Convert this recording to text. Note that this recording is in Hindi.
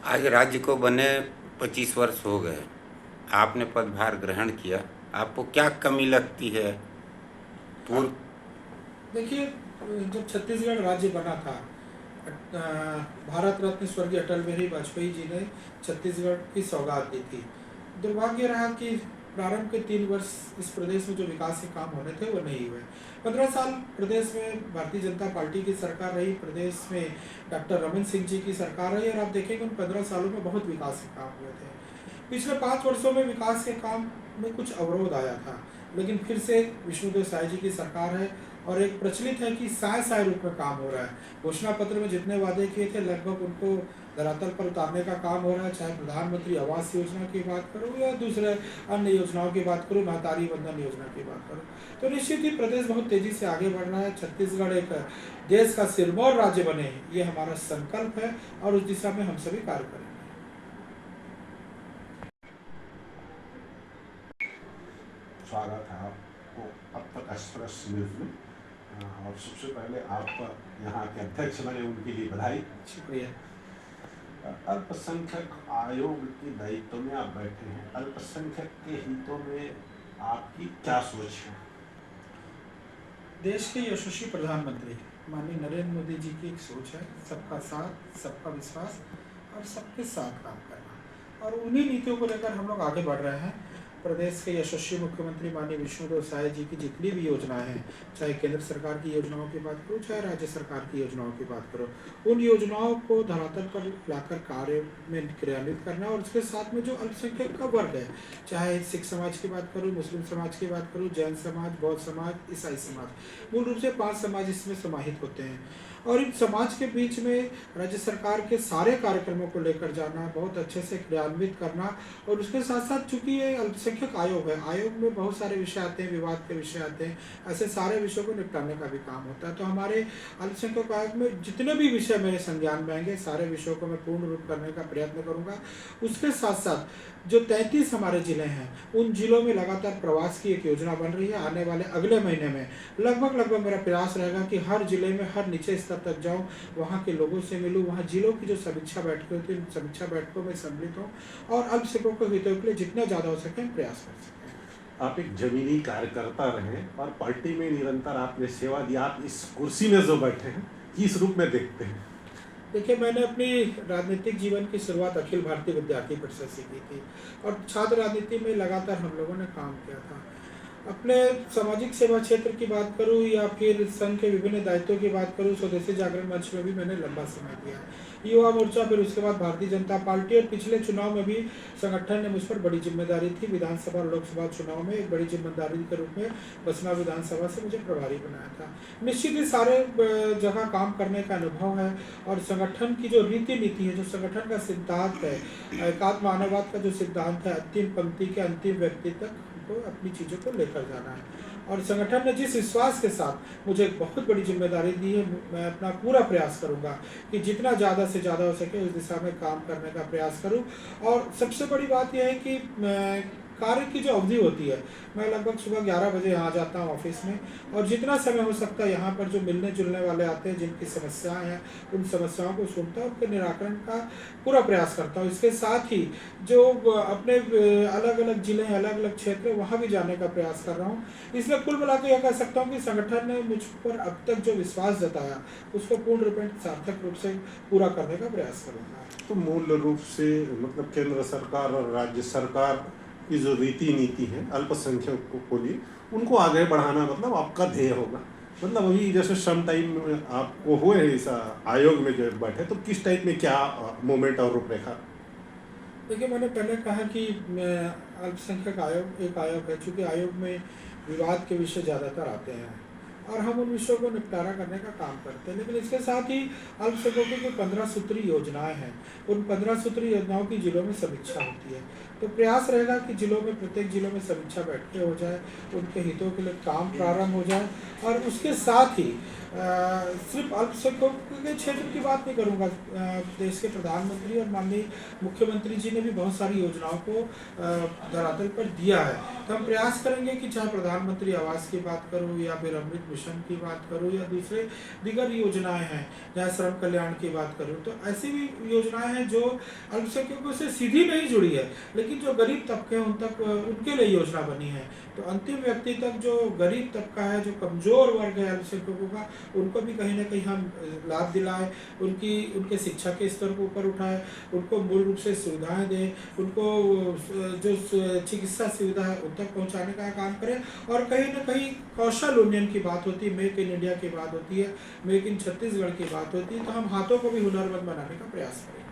आज राज्य को बने 25 वर्ष हो गए। आपने पदभार ग्रहण किया। आपको क्या कमी लगती है? पूर्व देखिए, जब छत्तीसगढ़ राज्य बना था, भारत रत्न स्वर्गीय अटल बिहारी वाजपेयी जी ने छत्तीसगढ़ की सौगात दी थी। दुर्भाग्य रहा कि प्रारंभ के 3 वर्ष इस प्रदेश में जो विकास के काम होने थे वो नहीं हुए। 15 साल प्रदेश में भारतीय जनता पार्टी की सरकार रही, प्रदेश में डॉक्टर रमन सिंह जी की सरकार रही, और आप देखेंगे उन 15 सालों में बहुत विकास के काम हुए थे। पिछले 5 वर्षों में विकास के काम में कुछ अवरोध आया था, लेकिन फिर से विष्णुदेव साय जी की सरकार है और एक प्रचलित है कि साय साय रूप में काम हो रहा है। घोषणा पत्र में जितने वादे किए थे लगभग उनको धरातल पर उतारने का काम हो रहा है। चाहे प्रधानमंत्री आवास योजना की बात करो या दूसरे अन्य योजनाओं की बात करो, महतारी वंदन योजना की बात करो, तो निश्चित ही प्रदेश बहुत तेजी से आगे बढ़ रहा है। छत्तीसगढ़ एक देश का सिरमौर राज्य बने, ये हमारा संकल्प है और उस दिशा में हम सभी कार्य करेंगे। स्वागत है आपको अब तक एक्सप्रेस न्यूज़ में। और सबसे पहले आप यहाँ के अध्यक्ष बने, उनके लिए बधाई। शुक्रिया। अल्पसंख्यक आयोग के दायित्व में आप बैठे हैं, अल्पसंख्यक के हितों में आपकी क्या सोच है? देश के यशस्वी प्रधानमंत्री माननीय नरेंद्र मोदी जी की एक सोच है, सबका साथ, सबका विश्वास और सबके साथ काम करना, और उन्हीं नीतियों को लेकर हम लोग आगे बढ़ रहे हैं। प्रदेश के यशस्वी मुख्यमंत्री माननीय विष्णुदेव साय जी की जितनी भी योजनाएं हैं, चाहे केंद्र सरकार की योजनाओं की बात करो, चाहे राज्य सरकार की योजनाओं की बात करो, उन योजनाओं को धरातल पर लाकर कार्य में क्रियान्वित करना। और उसके साथ में जो अल्पसंख्यक का वर्ग है, चाहे सिख समाज की बात करूँ, मुस्लिम समाज की बात करूँ, जैन समाज, बौद्ध समाज, ईसाई समाज, मूल रूप से 5 समाज इसमें समाहित होते हैं। और इन समाज के बीच में राज्य सरकार के सारे कार्यक्रमों को लेकर जाना, बहुत अच्छे से क्रियान्वित करना, और उसके साथ साथ चूंकि ये अल्पसंख्यक आयोग है, आयोग में बहुत सारे विषय आते हैं, विवाद के विषय आते हैं, ऐसे सारे विषयों को निपटाने का भी काम होता है। तो हमारे अल्पसंख्यक आयोग में जितने भी विषय मेरे संज्ञान में आएंगे, सारे विषयों को मैं पूर्ण रूप करने का प्रयत्न करूँगा। उसके साथ साथ जो 33 हमारे जिले हैं, उन जिलों में लगातार प्रवास की एक योजना बन रही है। आने वाले अगले महीने में लगभग मेरा प्रयास रहेगा कि हर जिले में, हर निचले स्तर तक जाऊं, वहां के लोगों से मिलूं, वहां जिलों की जो समीक्षा बैठकें होती हैं, उन समीक्षा बैठकों में सम्मिलित हों और अल्पसंख्यकों के हितों के लिए जितना ज़्यादा हो सके हम प्रयास कर सकें। आप एक जमीनी कार्यकर्ता रहे और पार्टी में निरंतर आपने सेवा दी। आप इस कुर्सी में जो बैठे हैं, किस रूप में देखते हैं? देखिए, मैंने अपनी राजनीतिक जीवन की शुरुआत अखिल भारतीय विद्यार्थी परिषद से की थी और छात्र राजनीति में लगातार हम लोगों ने काम किया था। अपने सामाजिक सेवा क्षेत्र की बात करूं या फिर संघ के विभिन्न दायित्वों की बात करूं, स्वदेशी जागरण मंच में भी मैंने लंबा समय दिया, युवा मोर्चा, फिर उसके बाद भारतीय जनता पार्टी, और पिछले चुनाव में भी संगठन ने मुझ पर बड़ी जिम्मेदारी थी। विधानसभा और लोकसभा चुनाव में एक बड़ी जिम्मेदारी के रूप में बसना विधानसभा से मुझे प्रभारी बनाया था। निश्चित ही सारे जगह काम करने का अनुभव है और संगठन की जो रीति नीति है, जो संगठन का सिद्धांत है, एकात्म मानववाद का जो सिद्धांत है, अंतिम पंक्ति के अंतिम व्यक्ति तक को अपनी चीज़ों को लेकर जाना है। और संगठन ने जिस विश्वास के साथ मुझे एक बहुत बड़ी जिम्मेदारी दी है, मैं अपना पूरा प्रयास करूंगा कि जितना ज़्यादा से ज़्यादा हो सके उस दिशा में काम करने का प्रयास करूं। और सबसे बड़ी बात यह है कि कार्य की जो अवधि होती है, मैं लगभग सुबह 11 बजे यहाँ जाता हूँ ऑफिस में, और जितना समय हो सकता है यहाँ पर जो मिलने जुलने वाले आते हैं, जिनकी समस्याएं हैं, उन समस्याओं को सुनता हूँ, उनके निराकरण का पूरा प्रयास करता हूँ। इसके साथ ही जो अपने अलग अलग जिले हैं, अलग अलग क्षेत्र, वहाँ भी जाने का प्रयास कर रहा हूँ। इसलिए कुल मिला के यह कह सकता हूँ कि संगठन ने मुझ पर अब तक जो विश्वास जताया, उसको पूर्ण रूपेण सार्थक रूप से पूरा करने का प्रयास करूँगा। तो मूल रूप से मतलब केंद्र सरकार और राज्य सरकार की जो रीति नीति है अल्पसंख्यकों को लिए, उनको आगे बढ़ाना मतलब आपका ध्येय होगा। मतलब अभी जैसे सम टाइम आपको हुए हैं इस आयोग में जो बैठे, तो किस टाइप में क्या मूवमेंट और रूपरेखा? देखिए, मैंने पहले कहा कि अल्पसंख्यक आयोग एक आयोग है, चूँकि आयोग में विवाद के विषय ज़्यादातर आते हैं और हम उन विषयों को निपटारा करने का काम करते हैं। लेकिन इसके साथ ही अल्पसंख्यकों की 15 सूत्री योजनाएं हैं, उन 15 सूत्री योजनाओं की जिलों में समीक्षा होती है। तो प्रयास रहेगा कि जिलों में, प्रत्येक जिलों में समीक्षा बैठकें हो जाए, उनके हितों के लिए काम प्रारंभ हो जाए। और उसके साथ ही सिर्फ अल्पसंख्यकों के क्षेत्र की बात नहीं करूँगा, देश के प्रधानमंत्री और माननीय मुख्यमंत्री जी ने भी बहुत सारी योजनाओं को धरातल पर दिया है। तो हम प्रयास करेंगे कि चाहे प्रधानमंत्री आवास की बात करूँ या फिर अमृत मिशन की बात करूँ या दूसरे दीगर योजनाएं हैं, या श्रम कल्याण की बात करूँ, तो ऐसी भी योजनाएं हैं जो अल्पसंख्यकों से सीधी नहीं जुड़ी है, लेकिन जो गरीब तबके हैं उन तक, उनके लिए योजना बनी है। तो अंतिम व्यक्ति तक जो गरीब तबका है, जो कमज़ोर वर्ग है अल्पसंख्यकों का, उनको भी कहीं ना कहीं हम लाभ दिलाएं, उनके शिक्षा के स्तर को ऊपर उठाएं, उनको मूल रूप से सुविधाएं दें, उनको जो चिकित्सा सुविधा है उन तक पहुंचाने का काम करें। और कहीं ना कहीं कौशल उन्नयन की बात होती है, मेक इन इंडिया की बात होती है, मेक इन छत्तीसगढ़ की बात होती है, तो हम हाथों को भी हुनरमंद बनाने का प्रयास करें।